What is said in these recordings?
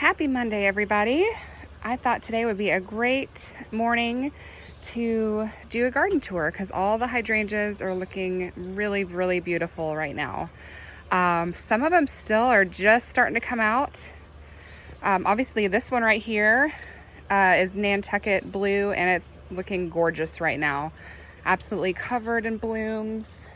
Happy Monday, everybody. I thought today would be a great morning to do a garden tour because all the hydrangeas are looking really, really beautiful right now. Some of them still are just starting to come out. Obviously, this one right here is Nantucket Blue, and it's looking gorgeous right now. Absolutely covered in blooms.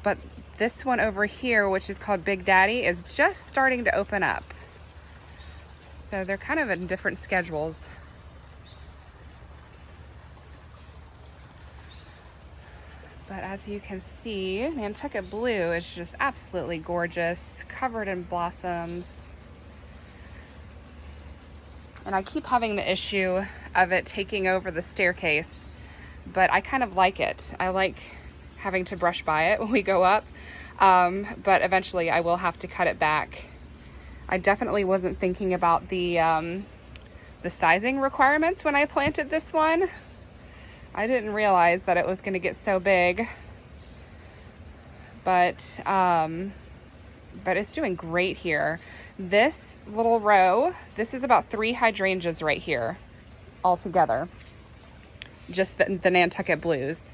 But this one over here, which is called Big Daddy, is just starting to open up. So they're kind of in different schedules. But as you can see, Nantucket Blue is just absolutely gorgeous, covered in blossoms. And I keep having the issue of it taking over the staircase, but I kind of like it. I like having to brush by it when we go up, but eventually I will have to cut it back. I definitely wasn't thinking about the sizing requirements when I planted this one. I didn't realize that it was going to get so big, but it's doing great here. This little row, this is about 3 hydrangeas right here all together, just the Nantucket Blues.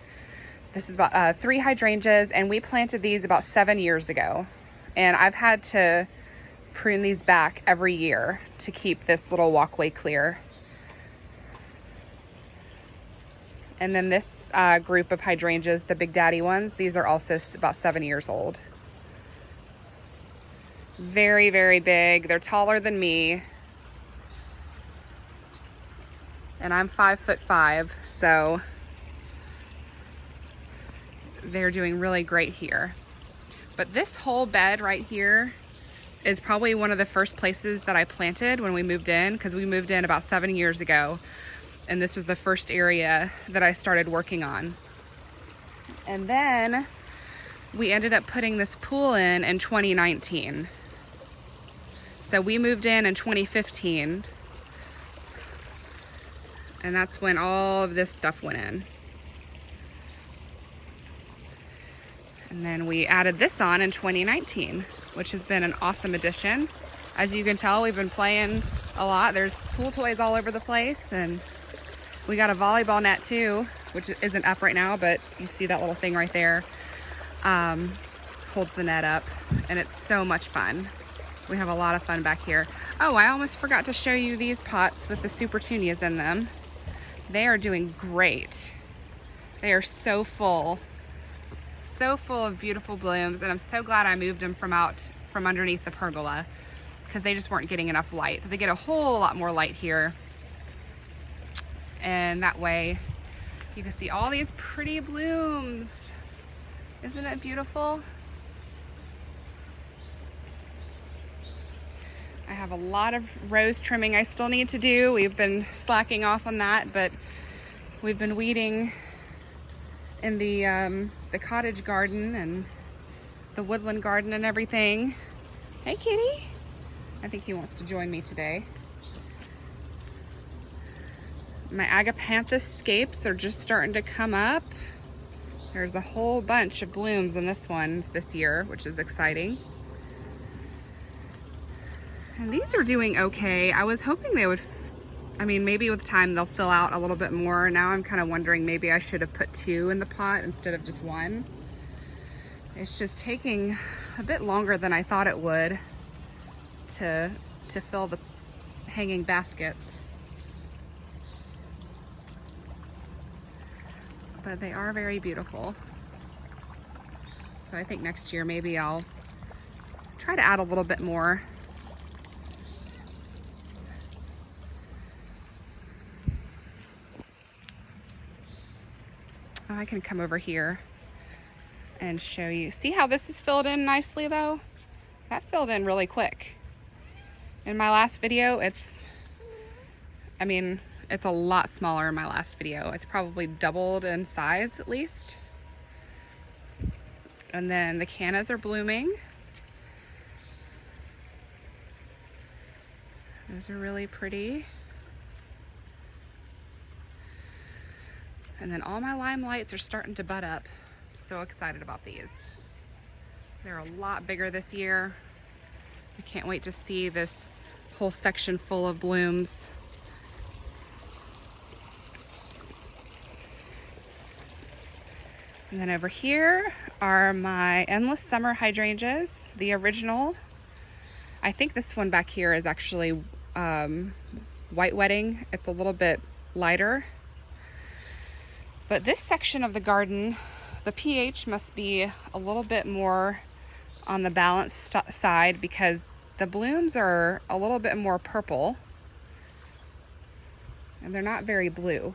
This is about 3 hydrangeas, and we planted these about 7 years ago. And I've had to prune these back every year to keep this little walkway clear. And then this group of hydrangeas, the Big Daddy ones, these are also about 7 years old. Very, very big. They're taller than me. And I'm 5'5", so they're doing really great here. But this whole bed right here is probably one of the first places that I planted when we moved in, because we moved in about 7 years ago. And this was the first area that I started working on. And then we ended up putting this pool in 2019. So we moved in 2015. And that's when all of this stuff went in. And then we added this on in 2019, which has been an awesome addition. As you can tell, we've been playing a lot. There's pool toys all over the place, and we got a volleyball net too, which isn't up right now, but you see that little thing right there, holds the net up, and it's so much fun. We have a lot of fun back here. Oh, I almost forgot to show you these pots with the supertunias in them. They are doing great. They are so full of beautiful blooms, and I'm so glad I moved them from underneath the pergola, because they just weren't getting enough light. They get a whole lot more light here, and that way you can see all these pretty blooms. Isn't it beautiful? I have a lot of rose trimming I still need to do. We've been slacking off on that, but we've been weeding in the cottage garden and the woodland garden and everything. Hey, kitty. I think he wants to join me today. My agapanthus scapes are just starting to come up. There's a whole bunch of blooms in this one this year, which is exciting. And these are doing okay. I was hoping they would, maybe with time they'll fill out a little bit more. Now I'm kind of wondering maybe I should have put 2 in the pot instead of just 1. It's just taking a bit longer than I thought it would to fill the hanging baskets. But they are very beautiful. So I think next year maybe I'll try to add a little bit more. Oh, I can come over here and show you. See how this is filled in nicely though? That filled in really quick. In my last video, it's a lot smaller in my last video. It's probably doubled in size at least. And then the cannas are blooming. Those are really pretty. And then all my lime lights are starting to bud up. I'm so excited about these. They're a lot bigger this year. I can't wait to see this whole section full of blooms. And then over here are my endless summer hydrangeas, the original. I think this one back here is actually white wedding. It's a little bit lighter. But this section of the garden, the pH must be a little bit more on the balanced side because the blooms are a little bit more purple and they're not very blue.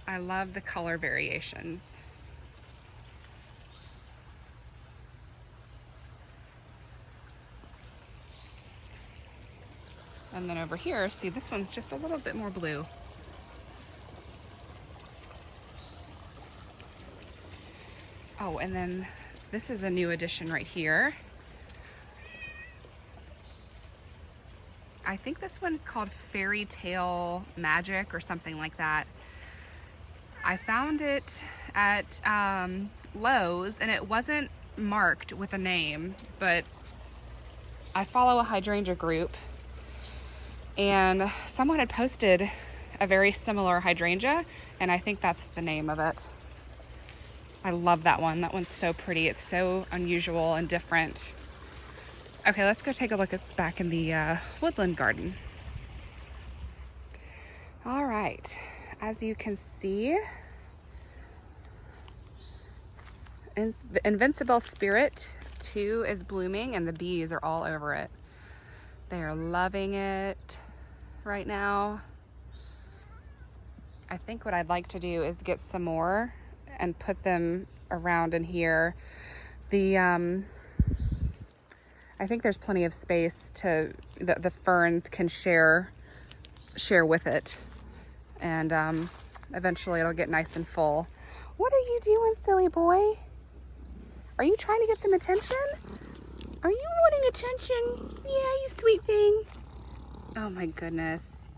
I love the color variations. And then over here, see, this one's just a little bit more blue. Oh, and then this is a new addition right here. I think this one is called Fairy Tale Magic or something like that. I found it at Lowe's and it wasn't marked with a name, but I follow a hydrangea group and someone had posted a very similar hydrangea and I think that's the name of it. I love that one. That one's so pretty. It's so unusual and different. Okay, let's go take a look back in the woodland garden. All right. As you can see, Invincible Spirit 2 is blooming and the bees are all over it. They are loving it right now. I think what I'd like to do is get some more and put them around in here. I think there's plenty of space to the ferns can share with it. And eventually it'll get nice and full. What are you doing, silly boy? Are you trying to get some attention? Are you wanting attention? Yeah, you sweet thing. Oh my goodness.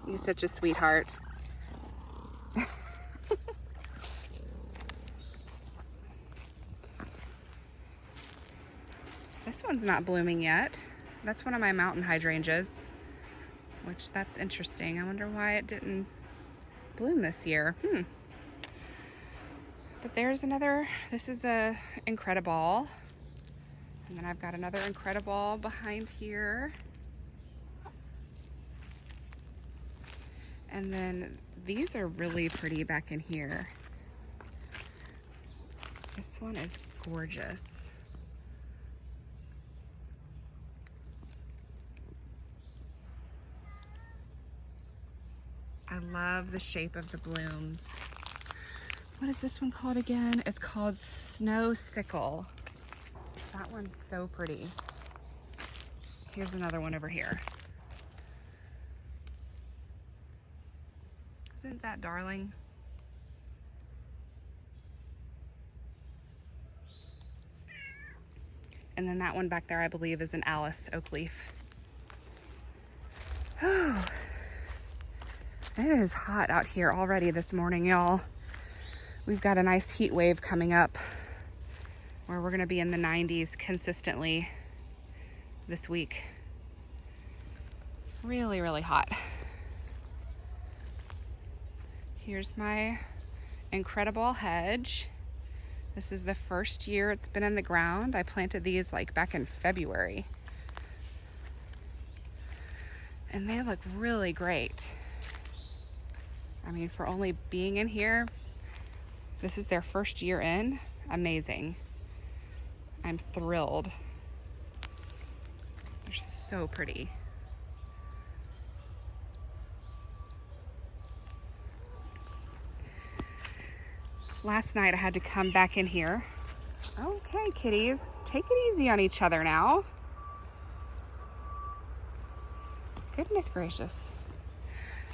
You're such a sweetheart. This one's not blooming yet. That's one of my mountain hydrangeas, which that's interesting. I wonder why it didn't bloom this year. But there's another, this is a Incrediball. And then I've got another Incrediball behind here. And then these are really pretty back in here. This one is gorgeous. I love the shape of the blooms. What is this one called again? It's called Snow Sickle. That one's so pretty. Here's another one over here. Isn't that darling? And then that one back there, I believe, is an Alice oak leaf. Oh, it is hot out here already this morning, y'all. We've got a nice heat wave coming up where we're gonna be in the 90s consistently this week. Really, really hot. Here's my Incrediball hedge. This is the first year it's been in the ground. I planted these like back in February. And they look really great. I mean, for only being in here, this is their first year in. Amazing. I'm thrilled. They're so pretty. Last night I had to come back in here. Okay, kitties, take it easy on each other now. Goodness gracious.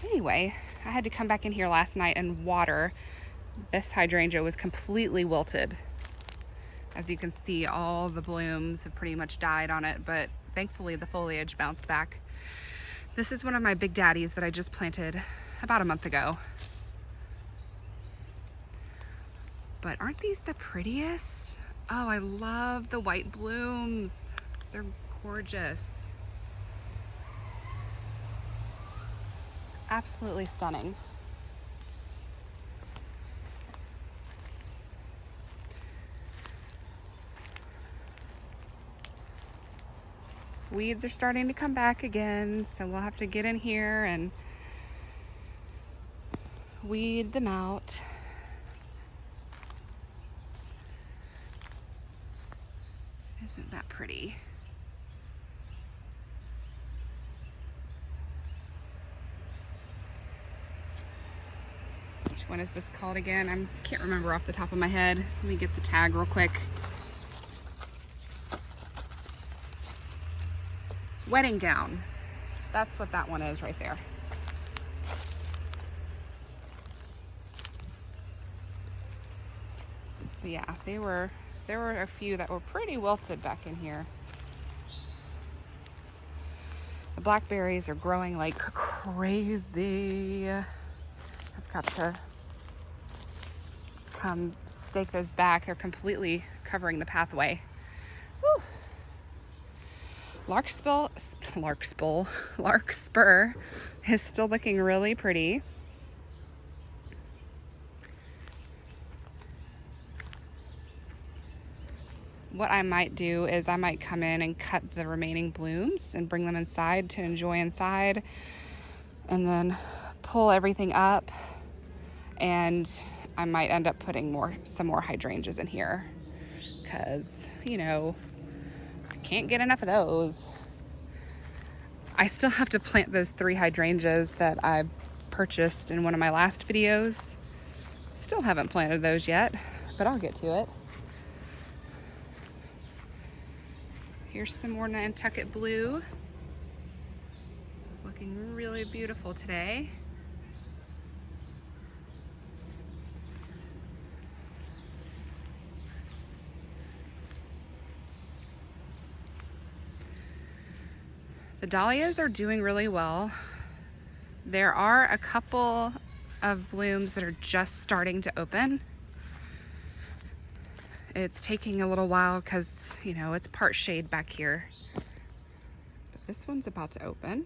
Anyway, I had to come back in here last night and water. This hydrangea was completely wilted. As you can see, all the blooms have pretty much died on it, but thankfully the foliage bounced back. This is one of my big daddies that I just planted about a month ago. But aren't these the prettiest? Oh, I love the white blooms. They're gorgeous. Absolutely stunning. Weeds are starting to come back again, so we'll have to get in here and weed them out. Isn't that pretty? Which one is this called again? I can't remember off the top of my head. Let me get the tag real quick. Wedding gown. That's what that one is right there. But yeah, there were a few that were pretty wilted back in here. The blackberries are growing like crazy. I've got to come stake those back. They're completely covering the pathway. Woo. Larkspur is still looking really pretty. What I might do is I might come in and cut the remaining blooms and bring them inside to enjoy inside, and then pull everything up, and I might end up putting some more hydrangeas in here because, you know, I can't get enough of those. I still have to plant those 3 hydrangeas that I purchased in one of my last videos. Still haven't planted those yet, but I'll get to it. Here's some more Nantucket blue. Looking really beautiful today. The dahlias are doing really well. There are a couple of blooms that are just starting to open. It's taking a little while because, you know, it's part shade back here. But this one's about to open.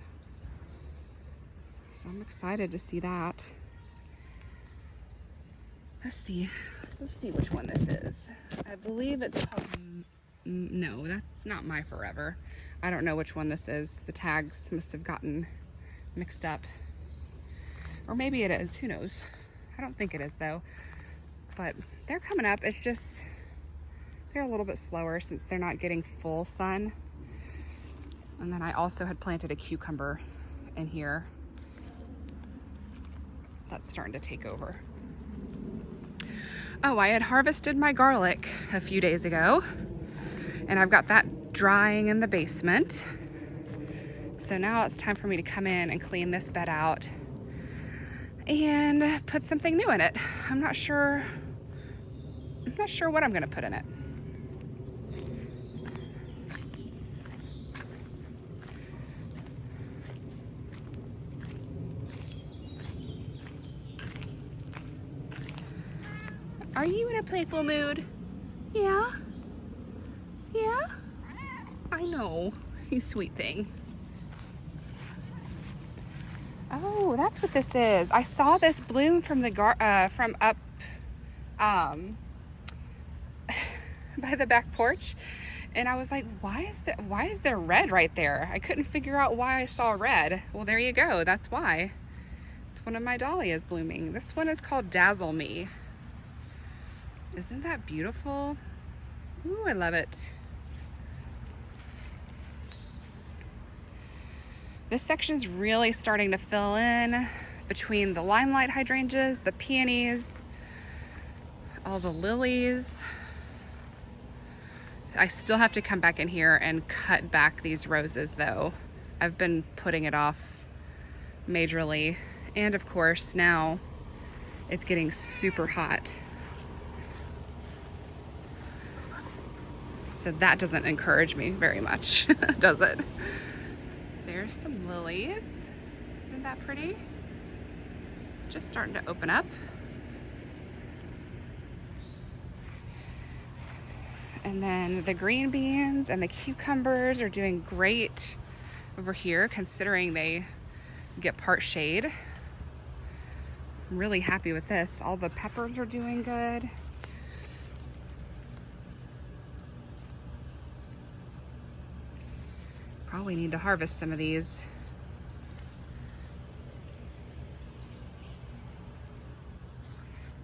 So I'm excited to see that. Let's see which one this is. I believe it's called, no, that's not My Forever. I don't know which one this is. The tags must have gotten mixed up. Or maybe it is, who knows? I don't think it is though. But they're coming up. It's just, they're a little bit slower since they're not getting full sun. And then I also had planted a cucumber in here. That's starting to take over. Oh, I had harvested my garlic a few days ago, and I've got that drying in the basement. So now it's time for me to come in and clean this bed out and put something new in it. I'm not sure what I'm gonna put in it. Are you in a playful mood? Yeah? Yeah? I know, you sweet thing. Oh, that's what this is. I saw this bloom from the from up by the back porch, and I was like, why is there red right there? I couldn't figure out why I saw red. Well, there you go. That's why. It's one of my dahlias blooming. This one is called Dazzle Me. Isn't that beautiful? Ooh, I love it. This section's really starting to fill in between the limelight hydrangeas, the peonies, all the lilies. I still have to come back in here and cut back these roses though. I've been putting it off majorly. And of course now it's getting super hot. So that doesn't encourage me very much, does it? There's some lilies. Isn't that pretty? Just starting to open up. And then the green beans and the cucumbers are doing great over here, considering they get part shade. I'm really happy with this. All the peppers are doing good. Probably need to harvest some of these.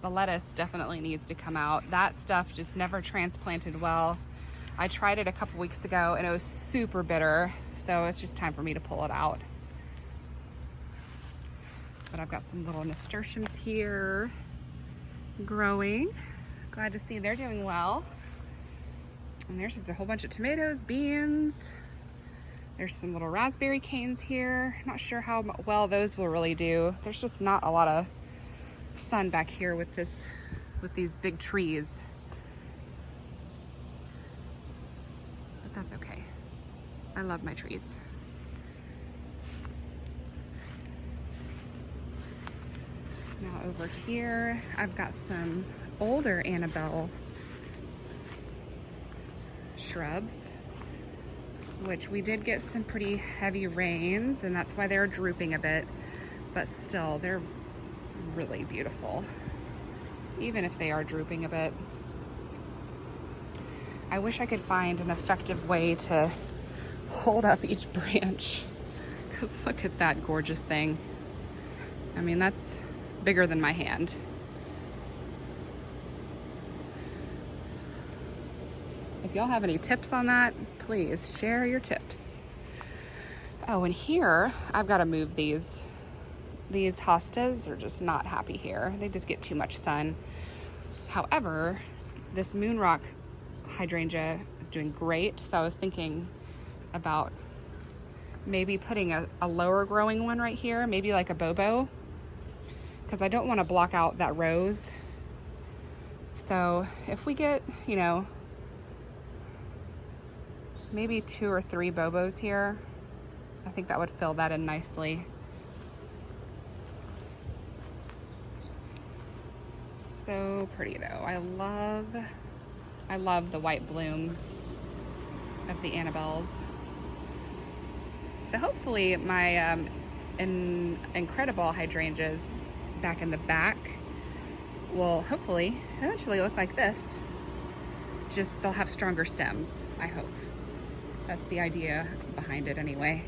The lettuce definitely needs to come out. That stuff just never transplanted well. I tried it a couple weeks ago and it was super bitter, so it's just time for me to pull it out. But I've got some little nasturtiums here growing. Glad to see they're doing well. And there's just a whole bunch of tomatoes, beans. There's some little raspberry canes here. Not sure how well those will really do. There's just not a lot of sun back here with these big trees. But that's okay. I love my trees. Now over here, I've got some older Annabelle shrubs, which we did get some pretty heavy rains, and that's why they're drooping a bit, but still, they're really beautiful, even if they are drooping a bit. I wish I could find an effective way to hold up each branch, because look at that gorgeous thing. I mean, that's bigger than my hand. If y'all have any tips on that, please share your tips. Oh, and here, I've got to move these. These hostas are just not happy here. They just get too much sun. However, this moon rock hydrangea is doing great. So I was thinking about maybe putting a lower growing one right here, maybe like a bobo, because I don't want to block out that rose. So if we get, you know, maybe 2 or 3 bobos here, I think that would fill that in nicely. So pretty though. I love the white blooms of the Annabelles. So hopefully my incredible hydrangeas back in the back will hopefully eventually look like this. Just they'll have stronger stems, I hope. That's the idea behind it anyway.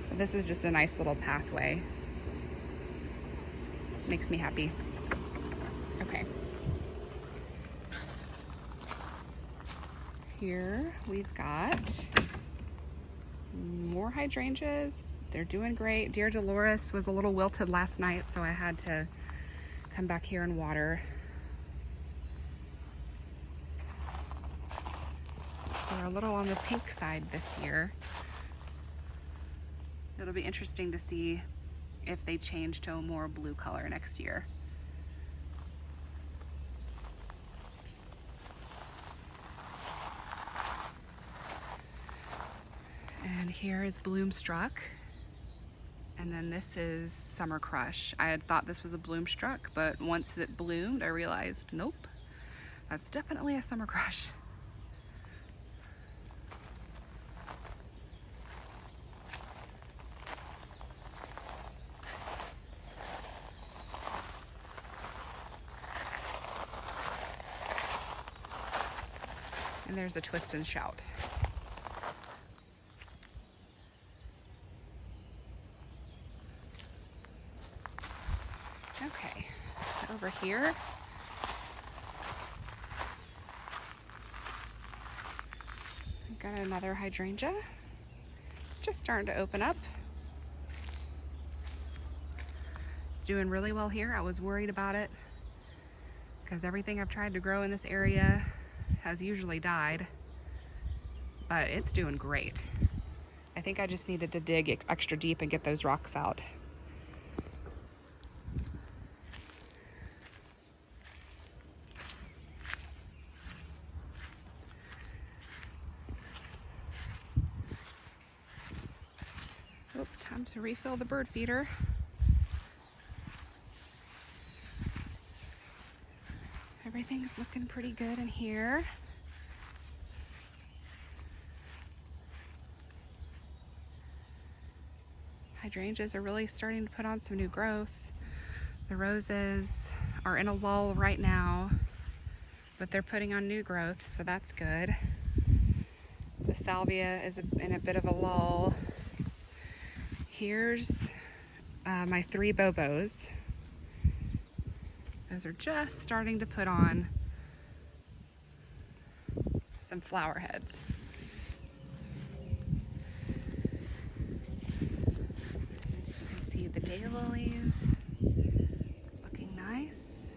But this is just a nice little pathway. Makes me happy. Okay. Here we've got more hydrangeas. They're doing great. Dear Dolores was a little wilted last night, so I had to come back here and water. They're a little on the pink side this year. It'll be interesting to see if they change to a more blue color next year. And here is Bloomstruck. And then this is Summer Crush. I had thought this was a Bloomstruck, but once it bloomed, I realized, nope, that's definitely a Summer Crush. And there's a Twist and Shout. Okay, so over here, I've got another hydrangea, just starting to open up. It's doing really well here. I was worried about it because everything I've tried to grow in this area has usually died, but it's doing great. I think I just needed to dig extra deep and get those rocks out. Oh, time to refill the bird feeder. Everything's looking pretty good in here. Hydrangeas are really starting to put on some new growth. The roses are in a lull right now, but they're putting on new growth, so that's good. The salvia is in a bit of a lull. Here's my 3 bobos. Those are just starting to put on some flower heads. As you can see, the daylilies looking nice.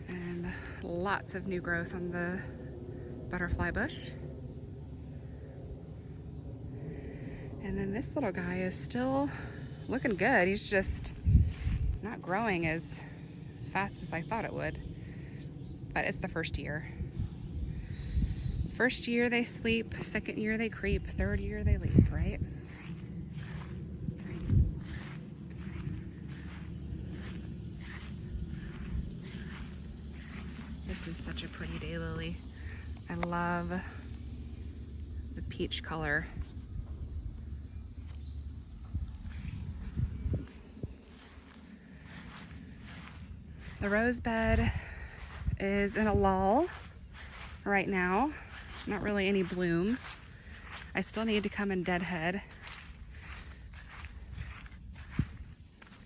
And lots of new growth on the butterfly bush. And then this little guy is still looking good. He's just not growing as fast as I thought it would. But it's the first year. First year they sleep, second year they creep, third year they leap, right? This is such a pretty daylily. I love the peach color. The rose bed is in a lull right now. Not really any blooms. I still need to come and deadhead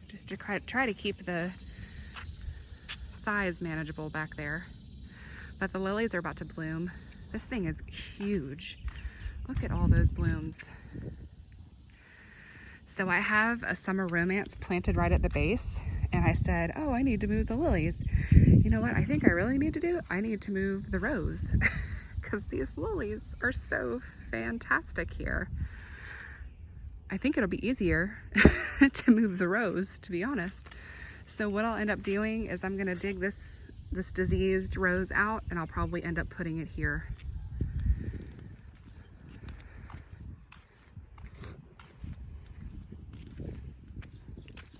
just to try to keep the size manageable back there. But the lilies are about to bloom. This thing is huge. Look at all those blooms. So I have a summer romance planted right at the base, and I said, oh, I need to move the lilies. You know what I think I really need to do? I need to move the rose because these lilies are so fantastic here. I think it'll be easier to move the rose, to be honest. So what I'll end up doing is I'm gonna dig this diseased rose out, and I'll probably end up putting it here.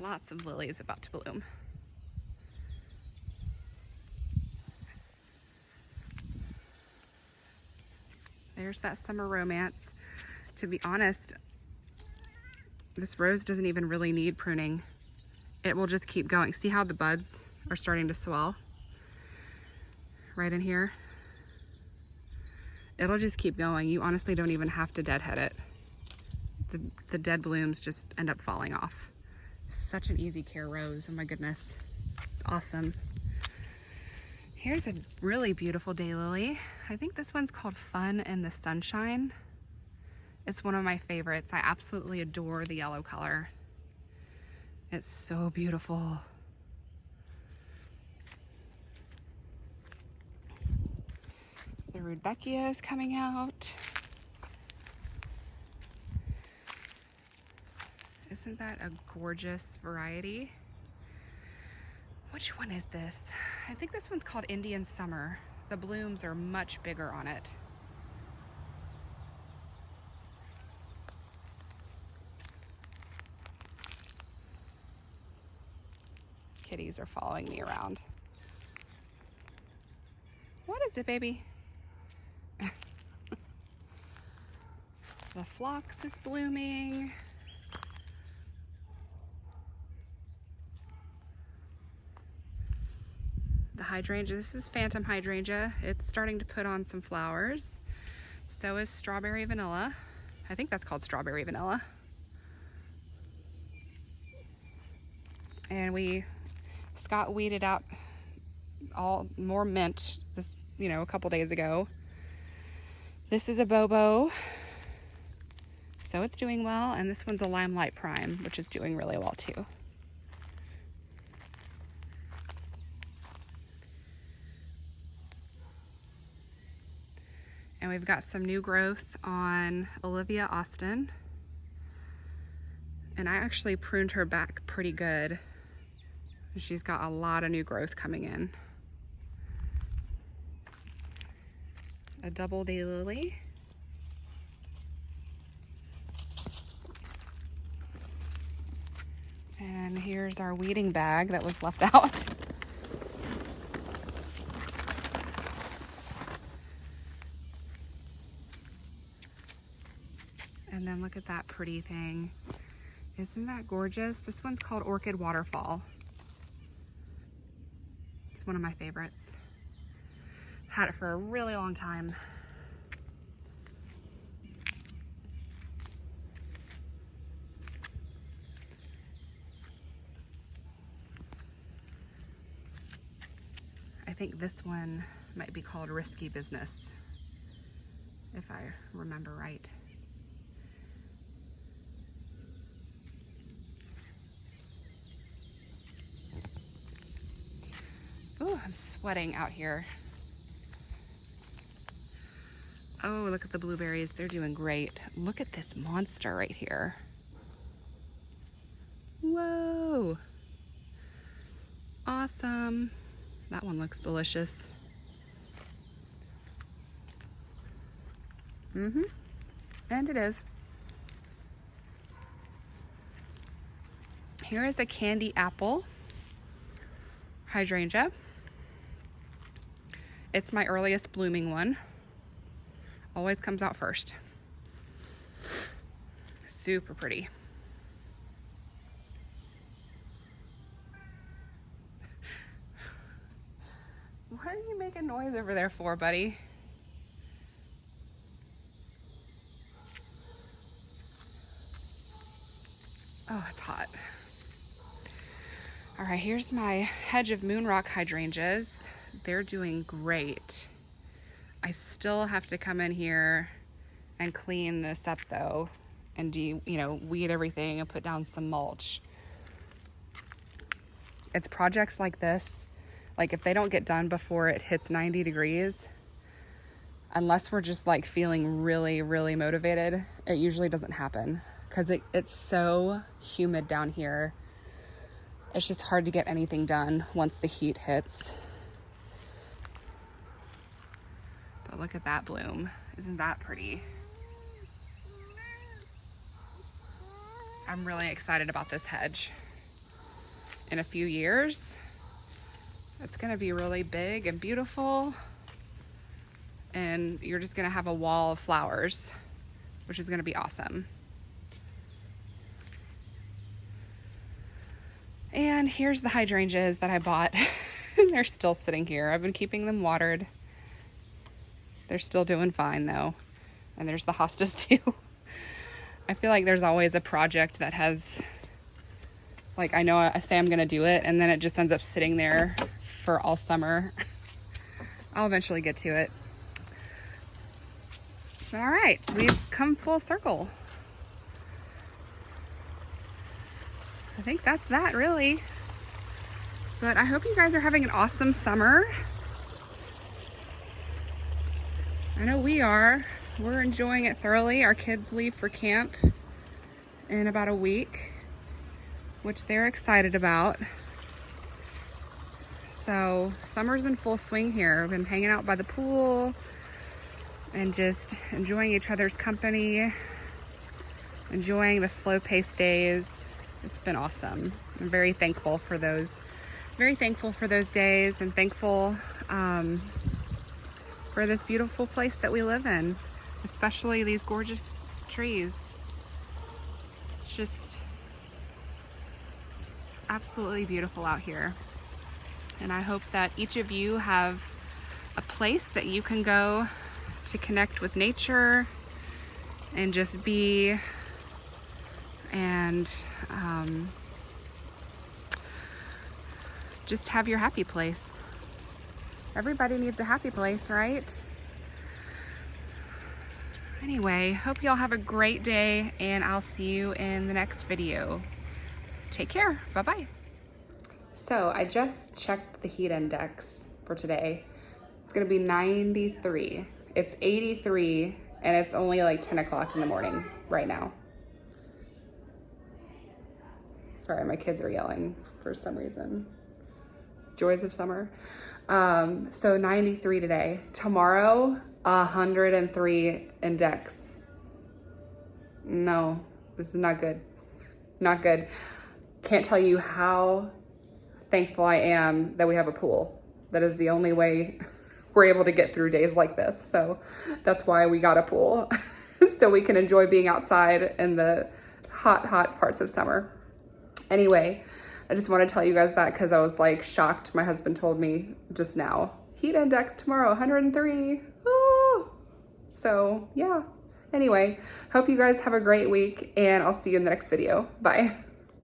Lots of lilies about to bloom. There's that summer romance. To be honest, this rose doesn't even really need pruning. It will just keep going. See how the buds are starting to swell right in here? It'll just keep going. You honestly don't even have to deadhead it. The dead blooms just end up falling off. Such an easy care rose. Oh my goodness. It's awesome. Here's a really beautiful daylily. I think this one's called Fun in the Sunshine. It's one of my favorites. I absolutely adore the yellow color. It's so beautiful. The Rudbeckia is coming out. Isn't that a gorgeous variety? Which one is this? I think this one's called Indian Summer. The blooms are much bigger on it. Kitties are following me around. What is it, baby? The phlox is blooming. The hydrangea, this is phantom hydrangea. It's starting to put on some flowers. So is strawberry vanilla. I think that's called strawberry vanilla. And Scott weeded out all more mint this, a couple days ago. This is a bobo. So it's doing well, and this one's a Limelight Prime, which is doing really well too. And we've got some new growth on Olivia Austin. And I actually pruned her back pretty good. She's got a lot of new growth coming in. A double daylily. And here's our weeding bag that was left out. And then look at that pretty thing. Isn't that gorgeous? This one's called Orchid Waterfall. It's one of my favorites. Had it for a really long time. I think this one might be called Risky Business, if I remember right. Oh, I'm sweating out here. Oh, look at the blueberries. They're doing great. Look at this monster right here. Whoa. Awesome. That one looks delicious. And it is. Here is a candy apple. Hydrangea. It's my earliest blooming one. Always comes out first. Super pretty. What are you making noise over there for, buddy? Oh, it's hot. All right, here's my hedge of moonrock hydrangeas. They're doing great. I still have to come in here and clean this up though, and weed everything and put down some mulch. It's projects like this, like if they don't get done before it hits 90 degrees, unless we're just like feeling really, really motivated, it usually doesn't happen because it's so humid down here. It's just hard to get anything done once the heat hits. But look at that bloom. Isn't that pretty? I'm really excited about this hedge. In a few years, it's gonna be really big and beautiful, and you're just gonna have a wall of flowers, which is gonna be awesome. And here's the hydrangeas that I bought. They're still sitting here. I've been keeping them watered. They're still doing fine though. And there's the hostas too. I feel like there's always a project that has, like, I know I say I'm gonna do it and then it just ends up sitting there for all summer. I'll eventually get to it. But all right, we've come full circle. I think that's that really. But I hope you guys are having an awesome summer. I know we are. We're enjoying it thoroughly. Our kids leave for camp in about a week, which they're excited about. So summer's in full swing here. We've been hanging out by the pool and just enjoying each other's company, enjoying the slow-paced days. It's been awesome. I'm very thankful for those days, and thankful for this beautiful place that we live in, especially these gorgeous trees. It's just absolutely beautiful out here. And I hope that each of you have a place that you can go to connect with nature and just be, and just have your happy place. Everybody needs a happy place, right? Anyway, hope y'all have a great day, and I'll see you in the next video. Take care. Bye-bye. So I just checked the heat index for today. It's gonna be 93. It's 83, and it's only like 10 o'clock in the morning right now. Sorry, my kids are yelling for some reason. Joys of summer. So 93 today. Tomorrow, 103 index. No, this is not good. Not good. can't tell you how thankful I am that we have a pool. That is the only way we're able to get through days like this. So that's why we got a pool, so we can enjoy being outside in the hot, hot parts of summer. Anyway, I just want to tell you guys that because I was like shocked. My husband told me just now, heat index tomorrow, 103. Oh. So yeah. Anyway, hope you guys have a great week, and I'll see you in the next video. Bye.